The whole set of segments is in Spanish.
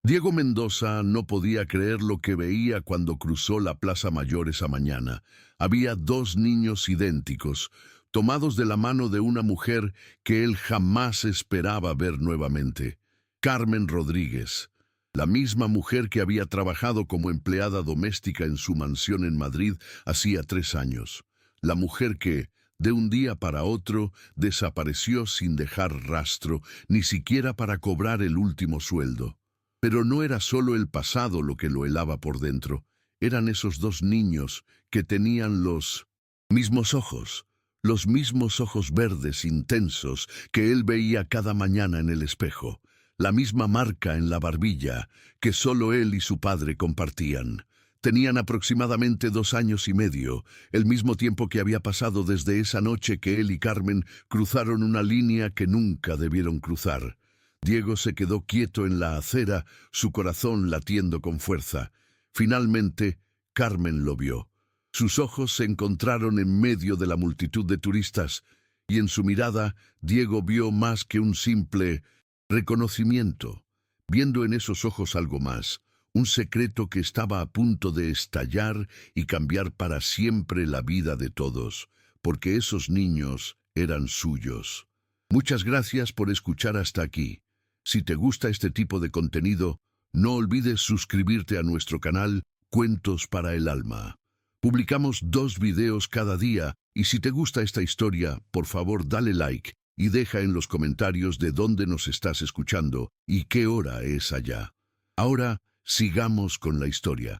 Diego Mendoza no podía creer lo que veía cuando cruzó la Plaza Mayor esa mañana. Había dos niños idénticos, tomados de la mano de una mujer que él jamás esperaba ver nuevamente. Carmen Rodríguez, la misma mujer que había trabajado como empleada doméstica en su mansión en Madrid hacía 3 años. La mujer que, de un día para otro, desapareció sin dejar rastro, ni siquiera para cobrar el último sueldo. Pero no era solo el pasado lo que lo helaba por dentro. Eran esos dos niños que tenían los mismos ojos verdes intensos que él veía cada mañana en el espejo, la misma marca en la barbilla que solo él y su padre compartían. Tenían aproximadamente 2 años y medio, el mismo tiempo que había pasado desde esa noche que él y Carmen cruzaron una línea que nunca debieron cruzar. Diego se quedó quieto en la acera, su corazón latiendo con fuerza. Finalmente, Carmen lo vio. Sus ojos se encontraron en medio de la multitud de turistas, y en su mirada Diego vio más que un simple reconocimiento, viendo en esos ojos algo más, un secreto que estaba a punto de estallar y cambiar para siempre la vida de todos, porque esos niños eran suyos. Muchas gracias por escuchar hasta aquí. Si te gusta este tipo de contenido, no olvides suscribirte a nuestro canal Cuentos para el Alma. Publicamos 2 videos cada día y si te gusta esta historia, por favor dale like y deja en los comentarios de dónde nos estás escuchando y qué hora es allá. Ahora, sigamos con la historia.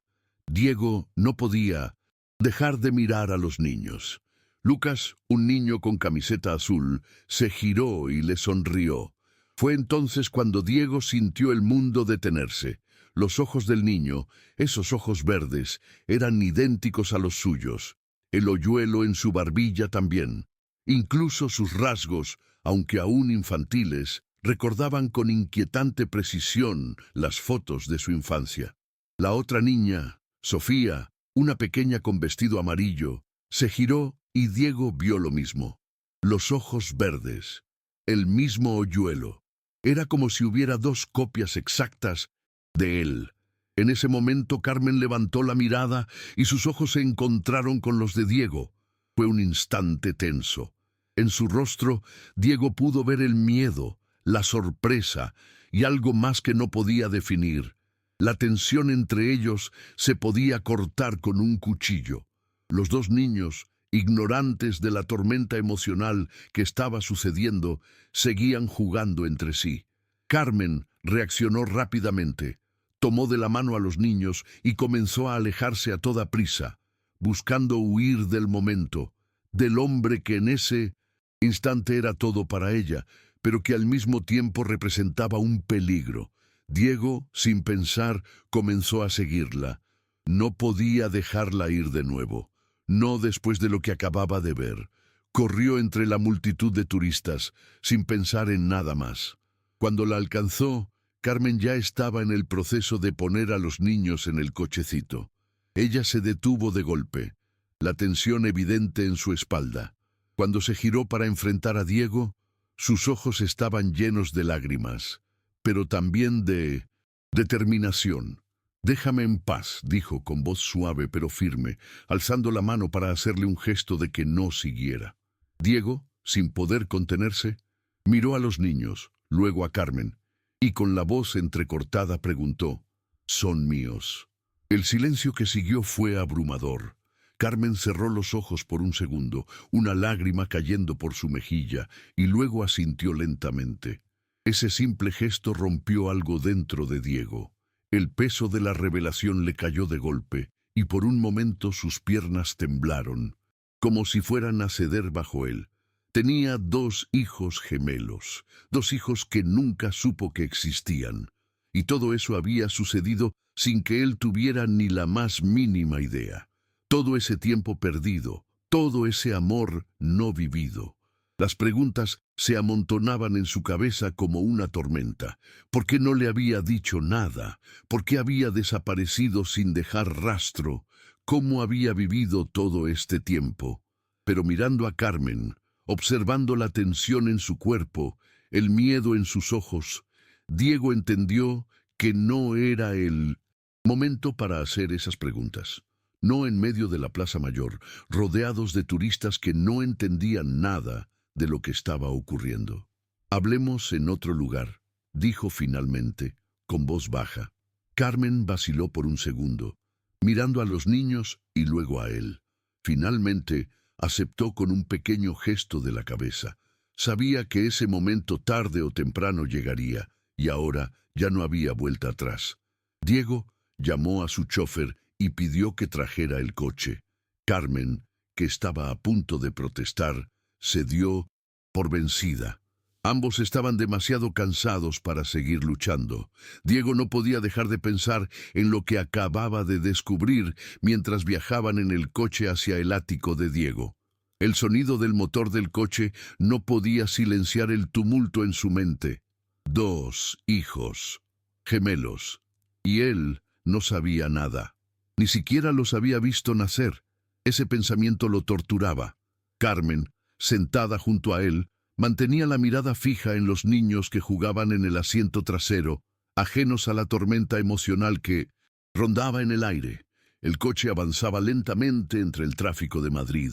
Diego no podía dejar de mirar a los niños. Lucas, un niño con camiseta azul, se giró y le sonrió. Fue entonces cuando Diego sintió el mundo detenerse. Los ojos del niño, esos ojos verdes, eran idénticos a los suyos. El hoyuelo en su barbilla también. Incluso sus rasgos, aunque aún infantiles, recordaban con inquietante precisión las fotos de su infancia. La otra niña, Sofía, una pequeña con vestido amarillo, se giró y Diego vio lo mismo. Los ojos verdes, el mismo hoyuelo. Era como si hubiera 2 copias exactas de él. En ese momento Carmen levantó la mirada y sus ojos se encontraron con los de Diego. Fue un instante tenso. En su rostro, Diego pudo ver el miedo, la sorpresa y algo más que no podía definir. La tensión entre ellos se podía cortar con un cuchillo. Los 2 niños, ignorantes de la tormenta emocional que estaba sucediendo, seguían jugando entre sí. Carmen reaccionó rápidamente, tomó de la mano a los niños y comenzó a alejarse a toda prisa, buscando huir del momento, del hombre que en ese instante era todo para ella, pero que al mismo tiempo representaba un peligro. Diego, sin pensar, comenzó a seguirla. No podía dejarla ir de nuevo. No después de lo que acababa de ver. Corrió entre la multitud de turistas, sin pensar en nada más. Cuando la alcanzó, Carmen ya estaba en el proceso de poner a los niños en el cochecito. Ella se detuvo de golpe, la tensión evidente en su espalda. Cuando se giró para enfrentar a Diego, sus ojos estaban llenos de lágrimas, pero también de determinación. «Déjame en paz», dijo con voz suave pero firme, alzando la mano para hacerle un gesto de que no siguiera. Diego, sin poder contenerse, miró a los niños, luego a Carmen, y con la voz entrecortada preguntó, «¿Son míos?». El silencio que siguió fue abrumador. Carmen cerró los ojos por un segundo, una lágrima cayendo por su mejilla, y luego asintió lentamente. Ese simple gesto rompió algo dentro de Diego. El peso de la revelación le cayó de golpe, y por un momento sus piernas temblaron, como si fueran a ceder bajo él. Tenía 2 hijos gemelos, 2 hijos que nunca supo que existían, y todo eso había sucedido sin que él tuviera ni la más mínima idea. Todo ese tiempo perdido, todo ese amor no vivido. Las preguntas se amontonaban en su cabeza como una tormenta. ¿Por qué no le había dicho nada? ¿Por qué había desaparecido sin dejar rastro? ¿Cómo había vivido todo este tiempo? Pero mirando a Carmen, observando la tensión en su cuerpo, el miedo en sus ojos, Diego entendió que no era el momento para hacer esas preguntas. No en medio de la Plaza Mayor, rodeados de turistas que no entendían nada de lo que estaba ocurriendo. Hablemos en otro lugar, dijo finalmente, con voz baja. Carmen vaciló por un segundo, mirando a los niños y luego a él. Finalmente, aceptó con un pequeño gesto de la cabeza. Sabía que ese momento tarde o temprano llegaría, y ahora ya no había vuelta atrás. Diego llamó a su chofer y pidió que trajera el coche. Carmen, que estaba a punto de protestar, se dio por vencida. Ambos estaban demasiado cansados para seguir luchando. Diego no podía dejar de pensar en lo que acababa de descubrir mientras viajaban en el coche hacia el ático de Diego. El sonido del motor del coche no podía silenciar el tumulto en su mente. 2 hijos, gemelos, y él no sabía nada. Ni siquiera los había visto nacer. Ese pensamiento lo torturaba. Carmen, sentada junto a él, mantenía la mirada fija en los niños que jugaban en el asiento trasero, ajenos a la tormenta emocional que rondaba en el aire. El coche avanzaba lentamente entre el tráfico de Madrid,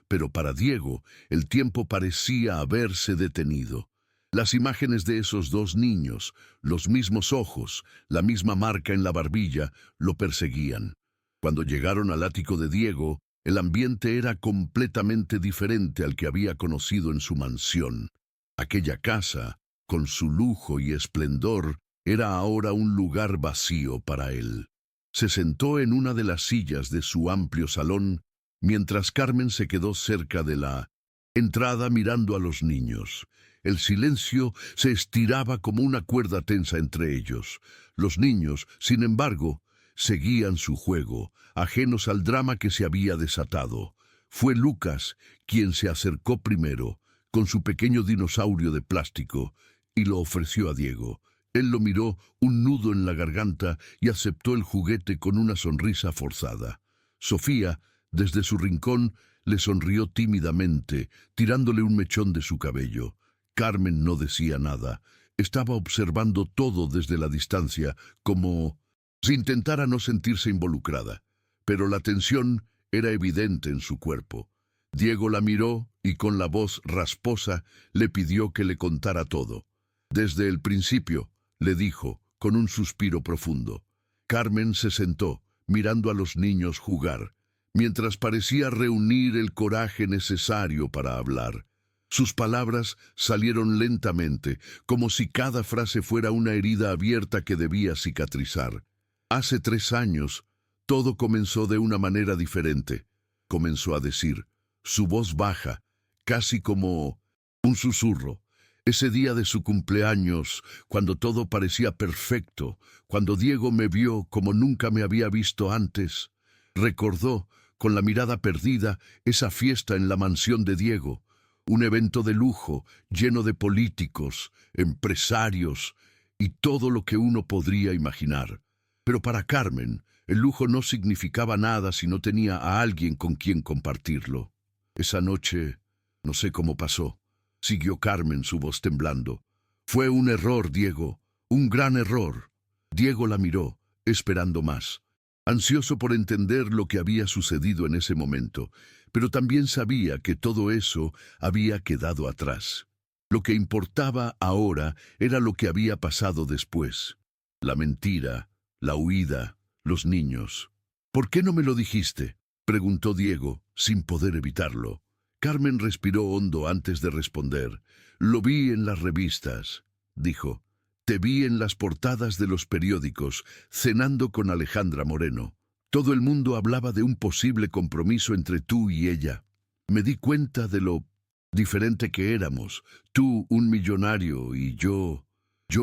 pero para Diego el tiempo parecía haberse detenido. Las imágenes de esos 2 niños, los mismos ojos, la misma marca en la barbilla, lo perseguían. Cuando llegaron al ático de Diego, el ambiente era completamente diferente al que había conocido en su mansión. Aquella casa, con su lujo y esplendor, era ahora un lugar vacío para él. Se sentó en una de las sillas de su amplio salón, mientras Carmen se quedó cerca de la entrada mirando a los niños. El silencio se estiraba como una cuerda tensa entre ellos. Los niños, sin embargo, seguían su juego, ajenos al drama que se había desatado. Fue Lucas quien se acercó primero, con su pequeño dinosaurio de plástico, y lo ofreció a Diego. Él lo miró, un nudo en la garganta, y aceptó el juguete con una sonrisa forzada. Sofía, desde su rincón, le sonrió tímidamente, tirándole un mechón de su cabello. Carmen no decía nada. Estaba observando todo desde la distancia, como si intentara no sentirse involucrada. Pero la tensión era evidente en su cuerpo. Diego la miró y con la voz rasposa le pidió que le contara todo. Desde el principio, le dijo, con un suspiro profundo. Carmen se sentó, mirando a los niños jugar, mientras parecía reunir el coraje necesario para hablar. Sus palabras salieron lentamente, como si cada frase fuera una herida abierta que debía cicatrizar. Hace 3 años, todo comenzó de una manera diferente, comenzó a decir, su voz baja, casi como un susurro. Ese día de su cumpleaños, cuando todo parecía perfecto, cuando Diego me vio como nunca me había visto antes, recordó, con la mirada perdida, esa fiesta en la mansión de Diego, un evento de lujo, lleno de políticos, empresarios y todo lo que uno podría imaginar. Pero para Carmen, el lujo no significaba nada si no tenía a alguien con quien compartirlo. Esa noche, no sé cómo pasó, siguió Carmen, su voz temblando. Fue un error, Diego, un gran error. Diego la miró, esperando más, ansioso por entender lo que había sucedido en ese momento, pero también sabía que todo eso había quedado atrás. Lo que importaba ahora era lo que había pasado después. La mentira, la huida, los niños. ¿Por qué no me lo dijiste?, preguntó Diego, sin poder evitarlo. Carmen respiró hondo antes de responder. Lo vi en las revistas, dijo. Te vi en las portadas de los periódicos, cenando con Alejandra Moreno. Todo el mundo hablaba de un posible compromiso entre tú y ella. Me di cuenta de lo diferente que éramos. Tú, un millonario, y yo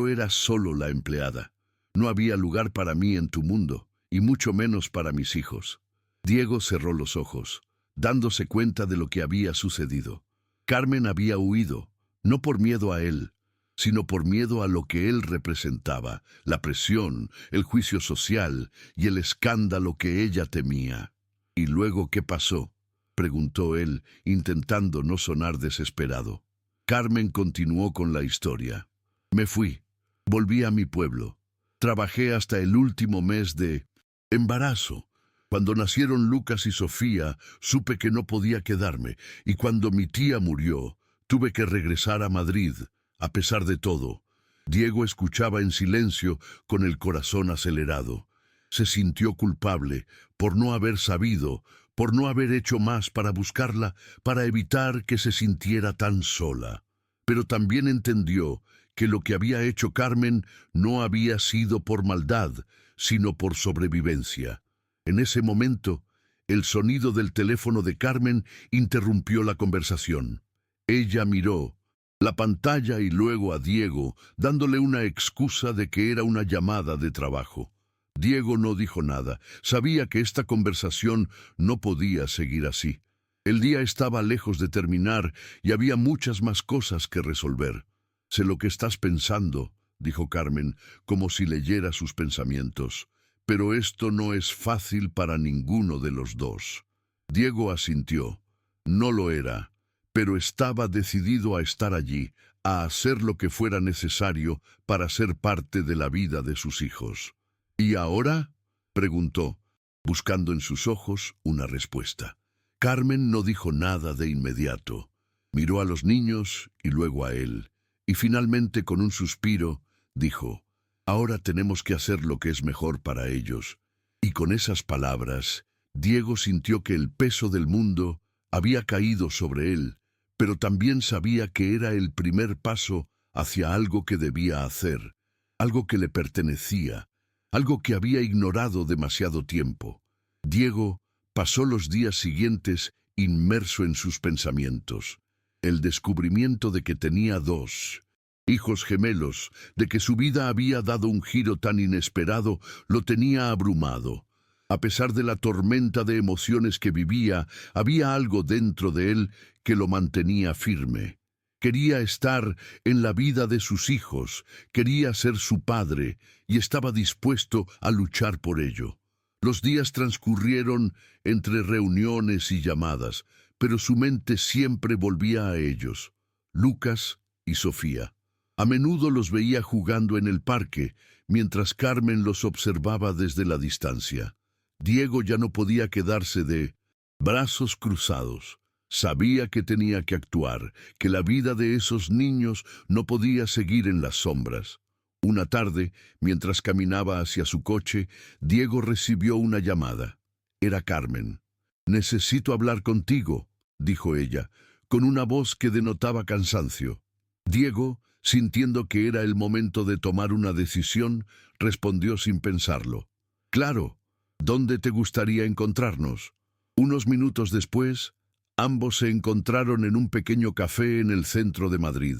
era solo la empleada. No había lugar para mí en tu mundo, y mucho menos para mis hijos. Diego cerró los ojos, dándose cuenta de lo que había sucedido. Carmen había huido, no por miedo a él, sino por miedo a lo que él representaba, la presión, el juicio social y el escándalo que ella temía. ¿Y luego qué pasó?, preguntó él, intentando no sonar desesperado. Carmen continuó con la historia. Me fui, volví a mi pueblo. Trabajé hasta el último mes de embarazo. Cuando nacieron Lucas y Sofía, supe que no podía quedarme, y cuando mi tía murió, tuve que regresar a Madrid, a pesar de todo. Diego escuchaba en silencio, con el corazón acelerado. Se sintió culpable por no haber sabido, por no haber hecho más para buscarla, para evitar que se sintiera tan sola. Pero también entendió que lo que había hecho Carmen no había sido por maldad, sino por sobrevivencia. En ese momento, el sonido del teléfono de Carmen interrumpió la conversación. Ella miró la pantalla y luego a Diego, dándole una excusa de que era una llamada de trabajo. Diego no dijo nada. Sabía que esta conversación no podía seguir así. El día estaba lejos de terminar y había muchas más cosas que resolver. «Sé lo que estás pensando», dijo Carmen, como si leyera sus pensamientos. «Pero esto no es fácil para ninguno de los dos». Diego asintió. No lo era, pero estaba decidido a estar allí, a hacer lo que fuera necesario para ser parte de la vida de sus hijos. «¿Y ahora?», preguntó, buscando en sus ojos una respuesta. Carmen no dijo nada de inmediato. Miró a los niños y luego a él, y finalmente con un suspiro dijo: «Ahora tenemos que hacer lo que es mejor para ellos». Y con esas palabras, Diego sintió que el peso del mundo había caído sobre él, pero también sabía que era el primer paso hacia algo que debía hacer, algo que le pertenecía, algo que había ignorado demasiado tiempo. Diego pasó los días siguientes inmerso en sus pensamientos. El descubrimiento de que tenía 2 hijos gemelos, de que su vida había dado un giro tan inesperado, lo tenía abrumado. A pesar de la tormenta de emociones que vivía, había algo dentro de él que lo mantenía firme. Quería estar en la vida de sus hijos, quería ser su padre y estaba dispuesto a luchar por ello. Los días transcurrieron entre reuniones y llamadas, pero su mente siempre volvía a ellos, Lucas y Sofía. A menudo los veía jugando en el parque, mientras Carmen los observaba desde la distancia. Diego ya no podía quedarse de brazos cruzados. Sabía que tenía que actuar, que la vida de esos niños no podía seguir en las sombras. Una tarde, mientras caminaba hacia su coche, Diego recibió una llamada. Era Carmen. «Necesito hablar contigo», dijo ella, con una voz que denotaba cansancio. Diego, sintiendo que era el momento de tomar una decisión, respondió sin pensarlo: «Claro, ¿dónde te gustaría encontrarnos?». Unos minutos después, ambos se encontraron en un pequeño café en el centro de Madrid.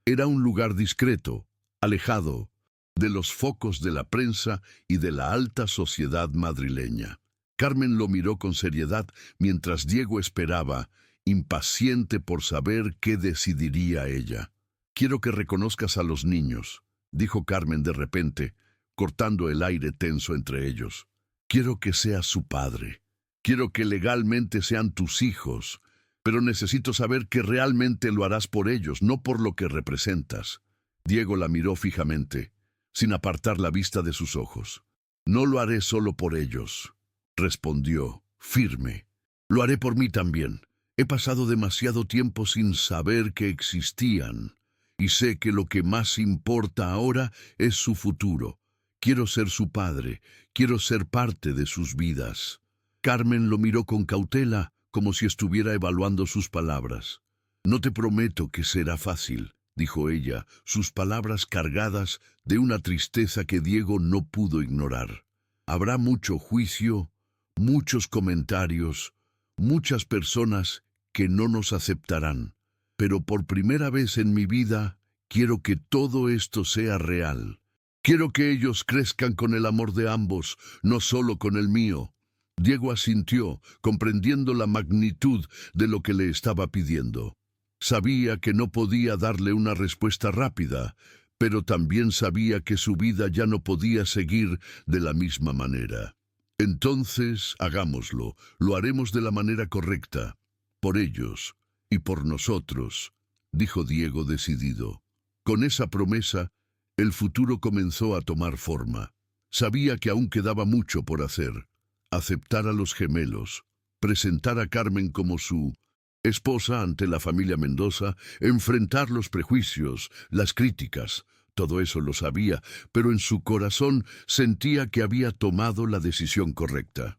Era un lugar discreto, alejado de los focos de la prensa y de la alta sociedad madrileña. Carmen lo miró con seriedad mientras Diego esperaba, impaciente por saber qué decidiría ella. «Quiero que reconozcas a los niños», dijo Carmen de repente, cortando el aire tenso entre ellos. «Quiero que seas su padre. Quiero que legalmente sean tus hijos, pero necesito saber que realmente lo harás por ellos, no por lo que representas». Diego la miró fijamente, sin apartar la vista de sus ojos. «No lo haré solo por ellos», respondió, firme. «Lo haré por mí también. He pasado demasiado tiempo sin saber que existían, y sé que lo que más importa ahora es su futuro. Quiero ser su padre, quiero ser parte de sus vidas». Carmen lo miró con cautela, como si estuviera evaluando sus palabras. «No te prometo que será fácil», dijo ella, sus palabras cargadas de una tristeza que Diego no pudo ignorar. «Habrá mucho juicio, muchos comentarios, muchas personas que no nos aceptarán. Pero por primera vez en mi vida, quiero que todo esto sea real. Quiero que ellos crezcan con el amor de ambos, no solo con el mío». Diego asintió, comprendiendo la magnitud de lo que le estaba pidiendo. Sabía que no podía darle una respuesta rápida, pero también sabía que su vida ya no podía seguir de la misma manera. «Entonces, hagámoslo, lo haremos de la manera correcta, por ellos y por nosotros», dijo Diego decidido. Con esa promesa, El futuro comenzó a tomar forma. Sabía que aún quedaba mucho por hacer. Aceptar a los gemelos, presentar a Carmen como su esposa ante la familia Mendoza, enfrentar los prejuicios, las críticas. Todo eso lo sabía, pero en su corazón sentía que había tomado la decisión correcta.